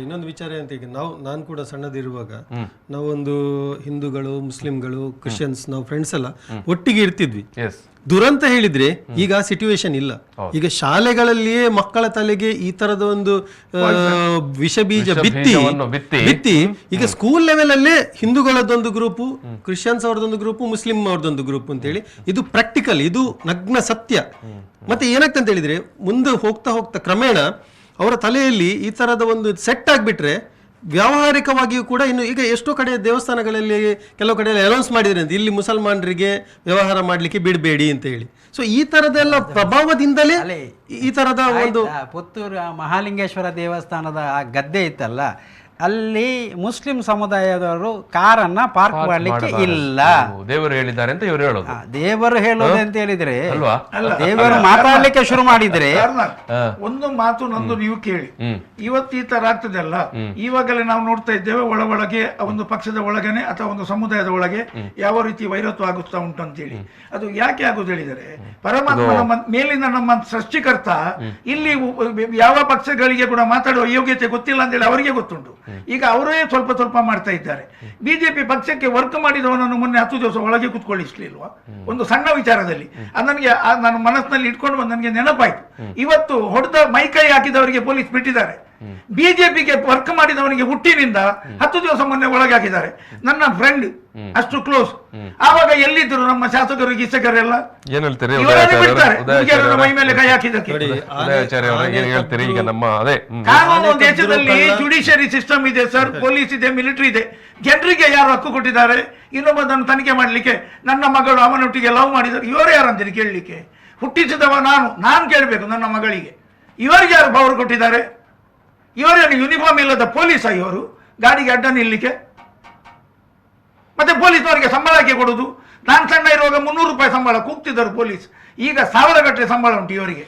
ಇನ್ನೊಂದು ವಿಚಾರ ಅಂತ ಈಗ ನಾನು ಕೂಡ ಸಣ್ಣದಿರುವಾಗ ನಾವೊಂದು ಹಿಂದೂಗಳು ಮುಸ್ಲಿಂಗಳು ಕ್ರಿಶ್ಚಿಯನ್ಸ್ ನಾವು ಫ್ರೆಂಡ್ಸ್ ಎಲ್ಲ ಒಟ್ಟಿಗೆ ಇರ್ತಿದ್ವಿ. ದುರಂತ ಹೇಳಿದ್ರೆ ಈಗ ಆ ಸಿಚುವೇಶನ್ ಇಲ್ಲ. ಈಗ ಶಾಲೆಗಳಲ್ಲಿಯೇ ಮಕ್ಕಳ ತಲೆಗೆ ಈ ತರದ ಒಂದು ವಿಷ ಬೀಜ ಬಿತ್ತಿ ಈಗ ಸ್ಕೂಲ್ ಲೆವೆಲ್ ಅಲ್ಲೇ ಹಿಂದೂಗಳದ್ದೊಂದು ಗ್ರೂಪು, ಕ್ರಿಶ್ಚಿಯನ್ಸ್ ಅವ್ರದೊಂದು ಗ್ರೂಪು, ಮುಸ್ಲಿಂ ಅವ್ರದೊಂದು ಗ್ರೂಪ್ ಅಂತ ಹೇಳಿ ಇದು ಪ್ರಾಕ್ಟಿಕಲ್, ಇದು ನಗ್ನ ಸತ್ಯ. ಮತ್ತೆ ಏನಾಗ್ತಂತ ಹೇಳಿದ್ರೆ ಮುಂದೆ ಹೋಗ್ತಾ ಹೋಗ್ತಾ ಕ್ರಮೇಣ ಅವರ ತಲೆಯಲ್ಲಿ ಈ ತರದ ಒಂದು ಸೆಟ್ ಆಗಿಬಿಟ್ರೆ ವ್ಯಾವಹಾರಿಕವಾಗಿಯೂ ಕೂಡ ಇನ್ನು ಈಗ ಎಷ್ಟೋ ಕಡೆ ದೇವಸ್ಥಾನಗಳಲ್ಲಿ ಕೆಲವು ಕಡೆ ಅನೌನ್ಸ್ ಮಾಡಿದ್ರೆ ಅಂತ ಇಲ್ಲಿ ಮುಸಲ್ಮಾನರಿಗೆ ವ್ಯವಹಾರ ಮಾಡಲಿಕ್ಕೆ ಬಿಡಬೇಡಿ ಅಂತ ಹೇಳಿ. ಸೊ ಈ ತರದೆಲ್ಲ ಪ್ರಭಾವದಿಂದಲೇ ಈ ತರದ ಒಂದು ಪುತ್ತೂರು ಮಹಾಲಿಂಗೇಶ್ವರ ದೇವಸ್ಥಾನದ ಗದ್ದೆ ಇತ್ತಲ್ಲ, ಅಲ್ಲಿ ಮುಸ್ಲಿಂ ಸಮುದಾಯದವರು ಕಾರನ್ನ ಪಾರ್ಕ್ ಮಾಡಲಿಕ್ಕೆ ಇಲ್ಲ. ದೇವರು ಹೇಳಿದ್ದಾರೆ ಅಂತ ಇವರು ಹೇಳೋದು. ದೇವರು ಹೇಳೋದು ಅಂತ ಹೇಳಿದ್ರೆ ದೇವರು ಮಾತಾಡ್ಲಿಕ್ಕೆ ಶುರು ಮಾಡಿದ್ರೆ ಒಂದು ಮಾತು ನಂದು ನೀವು ಕೇಳಿ. ಇವತ್ತು ಈ ತರ ಆಗ್ತದಲ್ಲ, ಇವಾಗಲೇ ನಾವು ನೋಡ್ತಾ ಇದ್ದೇವೆ ಒಳಗೆ ಒಂದು ಪಕ್ಷದ ಒಳಗನೆ ಅಥವಾ ಒಂದು ಸಮುದಾಯದ ಒಳಗೆ ಯಾವ ರೀತಿ ವೈರತ್ವ ಆಗುತ್ತಾ ಉಂಟು ಅಂತ ಹೇಳಿ. ಅದು ಯಾಕೆ ಆಗುದು ಹೇಳಿದರೆ ಪರಮಾತ್ಮ ನಮ್ಮ ಮೇಲಿನ ನಮ್ಮ ಸೃಷ್ಟಿಕರ್ತ ಇಲ್ಲಿ ಯಾವ ಪಕ್ಷಗಳಿಗೆ ಕೂಡ ಮಾತಾಡುವ ಯೋಗ್ಯತೆ ಗೊತ್ತಿಲ್ಲ ಅಂತ ಹೇಳಿ ಅವರಿಗೆ ಗೊತ್ತುಂಟು. ಈಗ ಅವರೇ ಸ್ವಲ್ಪ ಸ್ವಲ್ಪ ಮಾಡ್ತಾ ಇದ್ದಾರೆ. ಬಿಜೆಪಿ ಪಕ್ಷಕ್ಕೆ ವರ್ಕ್ ಮಾಡಿದವನನ್ನು ಮೊನ್ನೆ 10 ದಿವಸ ಒಳಗೆ ಕುತ್ಕೊಳ್ಳಿಸ್ಲಿಲ್ವಾ ಒಂದು ಸಣ್ಣ ವಿಚಾರದಲ್ಲಿ? ನನಗೆ ನನ್ನ ಮನಸ್ಸಿನಲ್ಲಿ ಇಟ್ಕೊಂಡು ನನಗೆ ನೆನಪಾಯ್ತು. ಇವತ್ತು ಹೊಡೆದ ಮೈಕೈ ಹಾಕಿದವರಿಗೆ ಪೊಲೀಸ್ ಬಿಟ್ಟಿದ್ದಾರೆ. ಬಿಜೆಪಿಗೆ ವರ್ಕ್ ಮಾಡಿದವನಿಗೆ ಹುಟ್ಟಿನಿಂದ 10 ದಿವಸ ಮೊನ್ನೆ ಒಳಗೆ ಹಾಕಿದ್ದಾರೆ. ನನ್ನ ಫ್ರೆಂಡ್ ಅಷ್ಟು ಕ್ಲೋಸ್. ಆವಾಗ ಎಲ್ಲಿದ್ರು ನಮ್ಮ ಶಾಸಕರು ಗೀಸಕರೆಲ್ಲ? ಮೈ ಮೇಲೆ ಕೈ ಹಾಕಿದ್ದಕ್ಕೆ ಕಾನೂನು ದೇಶದಲ್ಲಿ ಜುಡಿಷಿಯರಿ ಸಿಸ್ಟಮ್ ಇದೆ ಸರ್, ಪೊಲೀಸ್ ಇದೆ, ಮಿಲಿಟರಿ ಇದೆ. ಜನರಿಗೆ ಯಾರು ಹಕ್ಕು ಕೊಟ್ಟಿದ್ದಾರೆ ಇನ್ನೊಬ್ಬದನ್ನು ತನಿಖೆ ಮಾಡ್ಲಿಕ್ಕೆ? ನನ್ನ ಮಗಳು ಅವನೊಟ್ಟಿಗೆ ಲವ್ ಮಾಡಿದ್ದಾರೆ, ಇವರು ಯಾರಂತೀರಿ ಕೇಳಲಿಕ್ಕೆ? ಹುಟ್ಟಿಸಿದವ ನಾನು ಕೇಳಬೇಕು ನನ್ನ ಮಗಳಿಗೆ. ಇವರಿಗೆ ಯಾರು ಪವರ್ ಕೊಟ್ಟಿದ್ದಾರೆ? ಇವರೇನು ಯೂನಿಫಾರ್ಮ್ ಇಲ್ಲದ ಪೊಲೀಸ? ಇವರು ಗಾಡಿಗೆ ಅಡ್ಡ ನಿಲ್ಲಿಕ್ಕೆ ಮತ್ತೆ ಪೊಲೀಸ್ನವರಿಗೆ ಸಂಬಳ ಹಾಕಿ ಕೊಡುದು. ನಾನು ಸಣ್ಣ ಇರುವಾಗ 300 ರೂಪಾಯಿ ಸಂಬಳ ಕೂಗ್ತಿದ್ದರು ಪೊಲೀಸ್. ಈಗ 1000 ಗಟ್ಟಲೆ ಸಂಬಳ ಉಂಟು ಇವರಿಗೆ.